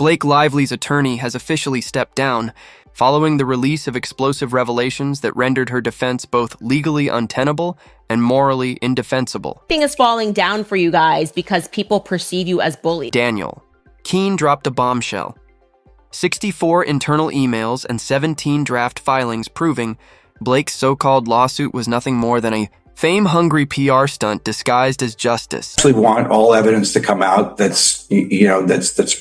Blake Lively's attorney has officially stepped down, following the release of explosive revelations that rendered her defense both legally untenable and morally indefensible. Everything is falling down for you guys because people perceive you as bullied. Daniel. Keene dropped a bombshell. 64 internal emails and 17 draft filings proving Blake's so-called lawsuit was nothing more than a fame-hungry PR stunt disguised as justice. We want all evidence to come out that's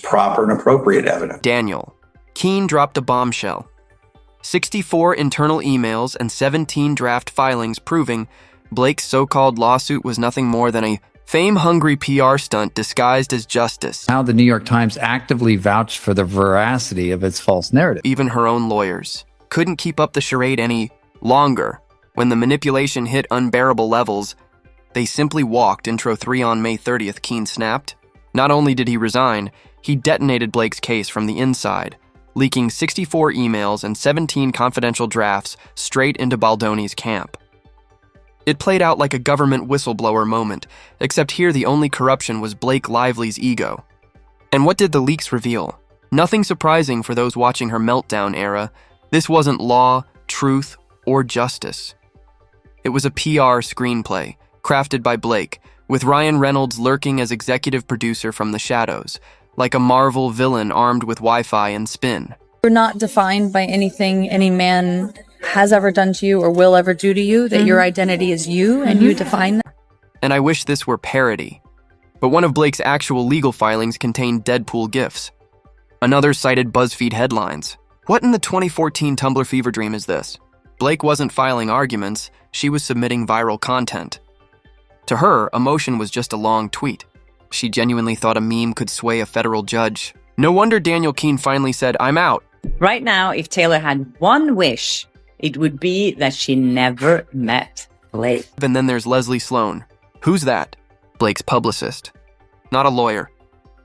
proper and appropriate evidence. Daniel. Keene dropped a bombshell. 64 internal emails and 17 draft filings proving Blake's so-called lawsuit was nothing more than a fame-hungry PR stunt disguised as justice. How the New York Times actively vouched for the veracity of its false narrative. Even her own lawyers couldn't keep up the charade any longer. When the manipulation hit unbearable levels, they simply walked. Intro 3 on May 30th, Keene snapped. Not only did he resign, he detonated Blake's case from the inside, leaking 64 emails and 17 confidential drafts straight into Baldoni's camp. It played out like a government whistleblower moment, except here the only corruption was Blake Lively's ego. And what did the leaks reveal? Nothing surprising for those watching her meltdown era. This wasn't law, truth, or justice. It was a PR screenplay, crafted by Blake, with Ryan Reynolds lurking as executive producer from the shadows, like a Marvel villain armed with Wi-Fi and spin. You're not defined by anything any man has ever done to you or will ever do to you, that your identity is you and you define that. And I wish this were parody. But one of Blake's actual legal filings contained Deadpool gifs. Another cited BuzzFeed headlines. What in the 2014 Tumblr fever dream is this? Blake wasn't filing arguments, she was submitting viral content. To her, emotion was just a long tweet. She genuinely thought a meme could sway a federal judge. No wonder Daniel Keene finally said, "I'm out." Right now, if Taylor had one wish, it would be that she never met Blake. And then there's Leslie Sloan. Who's that? Blake's publicist. Not a lawyer.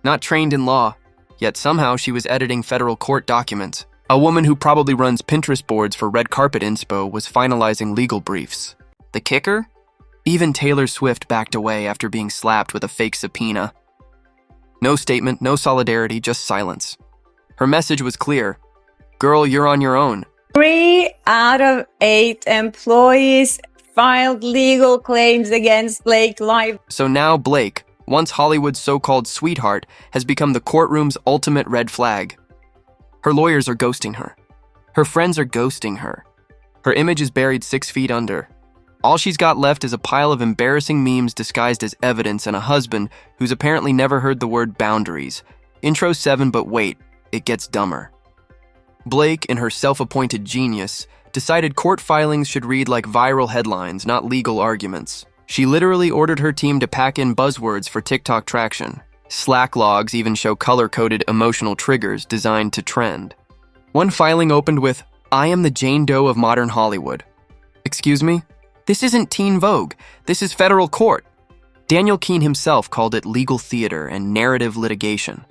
Not trained in law. Yet somehow she was editing federal court documents. A woman who probably runs Pinterest boards for red carpet inspo was finalizing legal briefs. The kicker? Even Taylor Swift backed away after being slapped with a fake subpoena. No statement, no solidarity, just silence. Her message was clear. Girl, you're on your own. 3 out of 8 employees filed legal claims against Blake Lively. So now Blake, once Hollywood's so-called sweetheart, has become the courtroom's ultimate red flag. Her lawyers are ghosting her. Her friends are ghosting her. Her image is buried 6 feet under. All she's got left is a pile of embarrassing memes disguised as evidence and a husband who's apparently never heard the word boundaries. Intro 7, but wait, it gets dumber. Blake, in her self-appointed genius, decided court filings should read like viral headlines, not legal arguments. She literally ordered her team to pack in buzzwords for TikTok traction. Slack logs even show color-coded emotional triggers designed to trend. One filing opened with, "I am the Jane Doe of modern Hollywood." Excuse me? This isn't Teen Vogue. This is federal court. Daniel Keene himself called it legal theater and narrative litigation.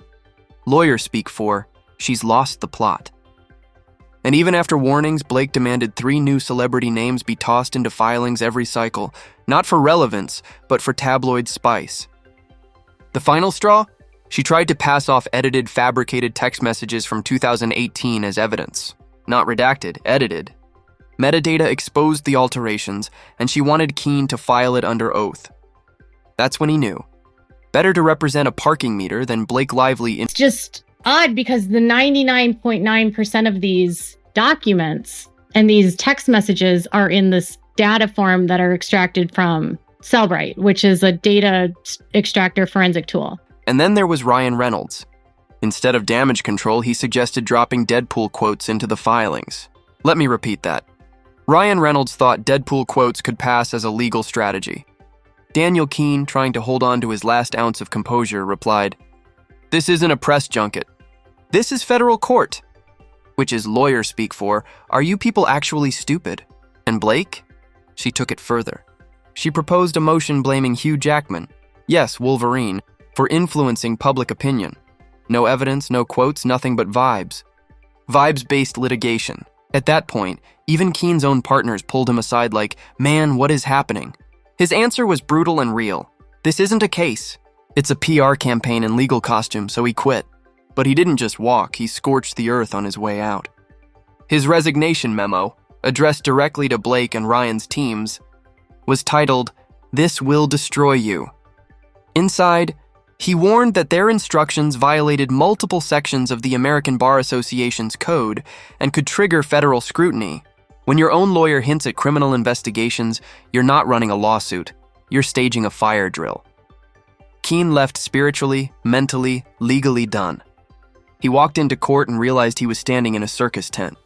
Lawyers speak for, she's lost the plot. And even after warnings, Blake demanded 3 new celebrity names be tossed into filings every cycle, not for relevance, but for tabloid spice. The final straw? She tried to pass off edited, fabricated text messages from 2018 as evidence. Not redacted, edited. Metadata exposed the alterations, and she wanted Keene to file it under oath. That's when he knew. Better to represent a parking meter than Blake Lively in— It's just odd because the 99.9% of these documents and these text messages are in this data form that are extracted from Cellbrite, which is a data extractor forensic tool. And then there was Ryan Reynolds. Instead of damage control, he suggested dropping Deadpool quotes into the filings. Let me repeat that. Ryan Reynolds thought Deadpool quotes could pass as a legal strategy. Daniel Keene, trying to hold on to his last ounce of composure, replied, "This isn't a press junket. This is federal court." Which is lawyer speak for, are you people actually stupid? And Blake? She took it further. She proposed a motion blaming Hugh Jackman, yes, Wolverine, for influencing public opinion. No evidence, no quotes, nothing but vibes. Vibes-based litigation. At that point, even Keene's own partners pulled him aside like, "Man, what is happening?" His answer was brutal and real. This isn't a case. It's a PR campaign in legal costume, so he quit. But he didn't just walk, he scorched the earth on his way out. His resignation memo, addressed directly to Blake and Ryan's teams, was titled, "This Will Destroy You." Inside, he warned that their instructions violated multiple sections of the American Bar Association's code and could trigger federal scrutiny. When your own lawyer hints at criminal investigations, you're not running a lawsuit, you're staging a fire drill. Keene left spiritually, mentally, legally done. He walked into court and realized he was standing in a circus tent.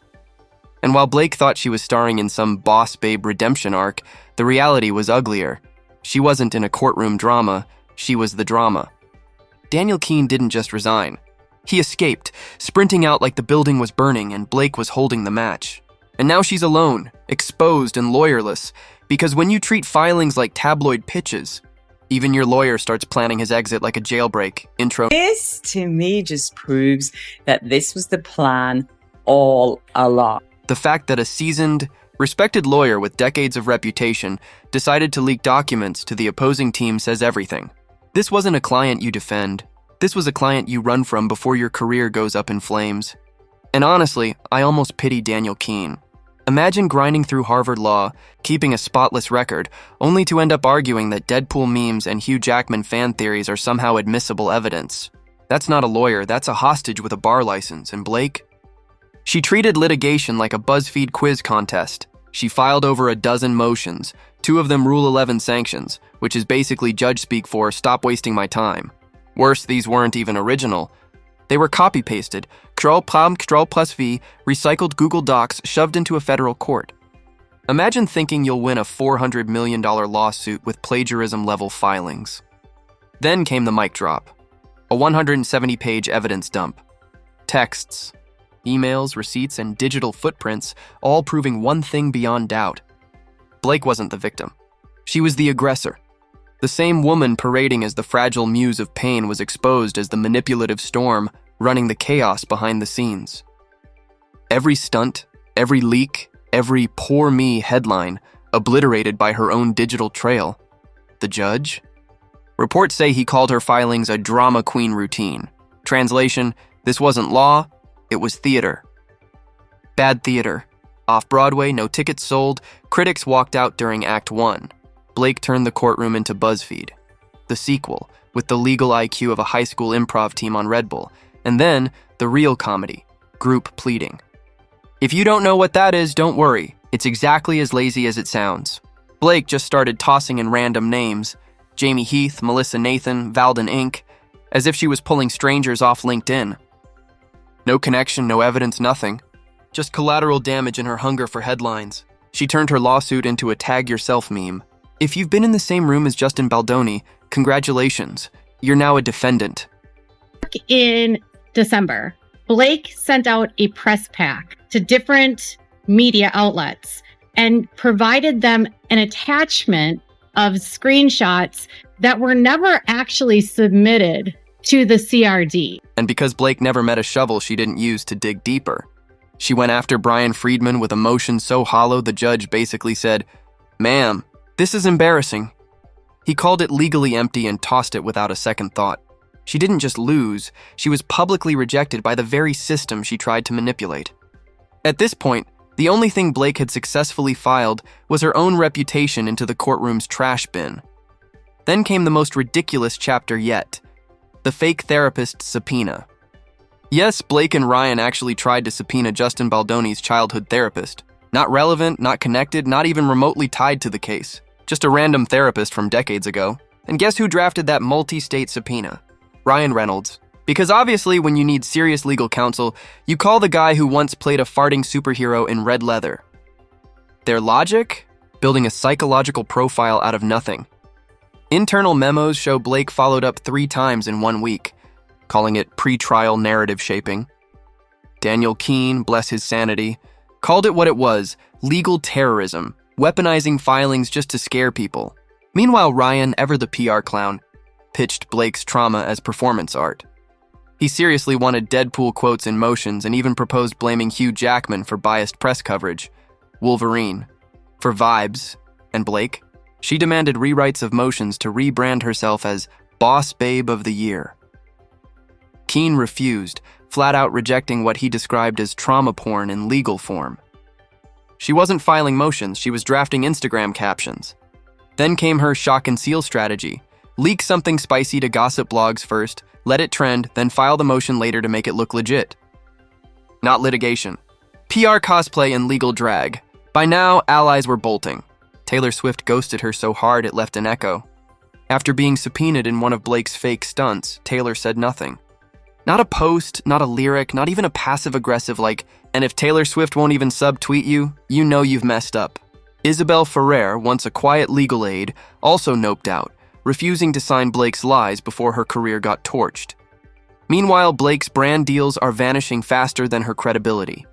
And while Blake thought she was starring in some boss babe redemption arc, the reality was uglier. She wasn't in a courtroom drama, she was the drama. Daniel Keene didn't just resign. He escaped, sprinting out like the building was burning and Blake was holding the match. And now she's alone, exposed and lawyerless, because when you treat filings like tabloid pitches, even your lawyer starts planning his exit like a jailbreak. Intro. This, to me, just proves that this was the plan all along. The fact that a seasoned, respected lawyer with decades of reputation decided to leak documents to the opposing team says everything. This wasn't a client you defend. This was a client you run from before your career goes up in flames. And honestly, I almost pity Daniel Keene. Imagine grinding through Harvard Law, keeping a spotless record, only to end up arguing that Deadpool memes and Hugh Jackman fan theories are somehow admissible evidence. That's not a lawyer, that's a hostage with a bar license. And Blake? She treated litigation like a BuzzFeed quiz contest. She filed over a dozen motions, 2 of them Rule 11 sanctions, which is basically judge speak for stop wasting my time. Worse, these weren't even original. They were copy-pasted, Ctrl+V, recycled Google Docs shoved into a federal court. Imagine thinking you'll win a $400 million lawsuit with plagiarism-level filings. Then came the mic drop. A 170-page evidence dump. Texts, emails, receipts, and digital footprints, all proving one thing beyond doubt. Blake wasn't the victim. She was the aggressor. The same woman parading as the fragile muse of pain was exposed as the manipulative storm running the chaos behind the scenes. Every stunt, every leak, every "poor me" headline obliterated by her own digital trail. The judge? Reports say he called her filings a drama queen routine. Translation, this wasn't law, it was theater. Bad theater. Off-Broadway, no tickets sold, critics walked out during Act 1. Blake turned the courtroom into BuzzFeed. The sequel, with the legal IQ of a high school improv team on Red Bull. And then, the real comedy, group pleading. If you don't know what that is, don't worry. It's exactly as lazy as it sounds. Blake just started tossing in random names. Jamie Heath, Melissa Nathan, Valden Inc., as if she was pulling strangers off LinkedIn. No connection, no evidence, nothing. Just collateral damage in her hunger for headlines. She turned her lawsuit into a tag yourself meme. If you've been in the same room as Justin Baldoni, congratulations. You're now a defendant. In December, Blake sent out a press pack to different media outlets and provided them an attachment of screenshots that were never actually submitted to the CRD. And because Blake never met a shovel she didn't use to dig deeper. She went after Brian Friedman with a motion so hollow the judge basically said, "Ma'am, this is embarrassing." He called it legally empty and tossed it without a second thought. She didn't just lose, she was publicly rejected by the very system she tried to manipulate. At this point, the only thing Blake had successfully filed was her own reputation into the courtroom's trash bin. Then came the most ridiculous chapter yet, the fake therapist subpoena. Yes, Blake and Ryan actually tried to subpoena Justin Baldoni's childhood therapist. Not relevant, not connected, not even remotely tied to the case. Just a random therapist from decades ago. And guess who drafted that multi-state subpoena? Ryan Reynolds. Because obviously when you need serious legal counsel, you call the guy who once played a farting superhero in red leather. Their logic? Building a psychological profile out of nothing. Internal memos show Blake followed up 3 times in 1 week, calling it pre-trial narrative shaping. Daniel Keene, bless his sanity, called it what it was, legal terrorism, weaponizing filings just to scare people. Meanwhile, Ryan, ever the PR clown, pitched Blake's trauma as performance art. He seriously wanted Deadpool quotes in motions and even proposed blaming Hugh Jackman for biased press coverage, Wolverine for vibes, and Blake? She demanded rewrites of motions to rebrand herself as Boss Babe of the Year. Keene refused, flat out rejecting what he described as trauma porn in legal form. She wasn't filing motions, she was drafting Instagram captions. Then came her shock and seal strategy. Leak something spicy to gossip blogs first, let it trend, then file the motion later to make it look legit. Not litigation. PR cosplay and legal drag. By now, allies were bolting. Taylor Swift ghosted her so hard it left an echo. After being subpoenaed in one of Blake's fake stunts, Taylor said nothing. Not a post, not a lyric, not even a passive-aggressive like, and if Taylor Swift won't even subtweet you, you know you've messed up. Isabel Ferrer, once a quiet legal aide, also noped out, refusing to sign Blake's lies before her career got torched. Meanwhile, Blake's brand deals are vanishing faster than her credibility.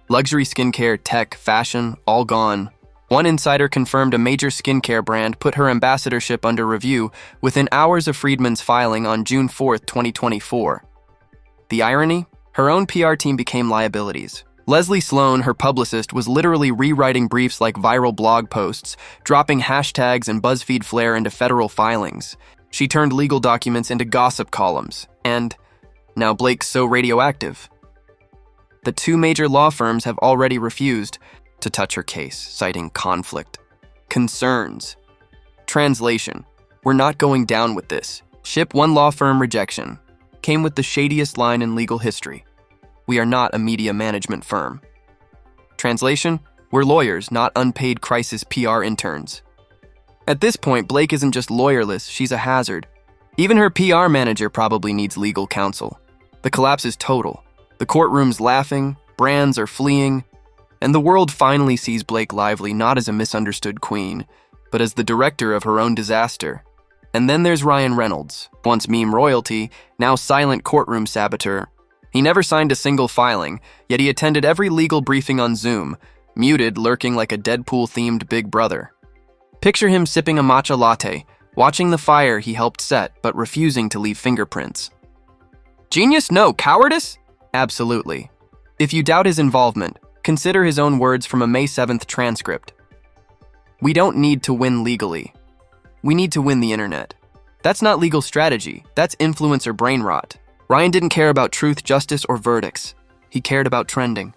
Luxury skincare, tech, fashion, all gone. One insider confirmed a major skincare brand put her ambassadorship under review within hours of Friedman's filing on June 4, 2024. The irony? Her own PR team became liabilities. Leslie Sloan, her publicist, was literally rewriting briefs like viral blog posts, dropping hashtags and BuzzFeed flair into federal filings. She turned legal documents into gossip columns. And now Blake's so radioactive. The two major law firms have already refused to touch her case, citing conflict. Concerns. Translation. We're not going down with this. Ship one law firm rejection. Came with the shadiest line in legal history. We are not a media management firm. Translation. We're lawyers, not unpaid crisis PR interns. At this point, Blake isn't just lawyerless, she's a hazard. Even her PR manager probably needs legal counsel. The collapse is total. The courtroom's laughing, brands are fleeing, and the world finally sees Blake Lively not as a misunderstood queen, but as the director of her own disaster. And then there's Ryan Reynolds, once meme royalty, now silent courtroom saboteur. He never signed a single filing, yet he attended every legal briefing on Zoom, muted, lurking like a Deadpool-themed Big Brother. Picture him sipping a matcha latte, watching the fire he helped set, but refusing to leave fingerprints. Genius? No. Cowardice? Absolutely. If you doubt his involvement, consider his own words from a May 7th transcript. We don't need to win legally. We need to win the internet. That's not legal strategy, that's influencer brain rot. Ryan didn't care about truth, justice, or verdicts. He cared about trending.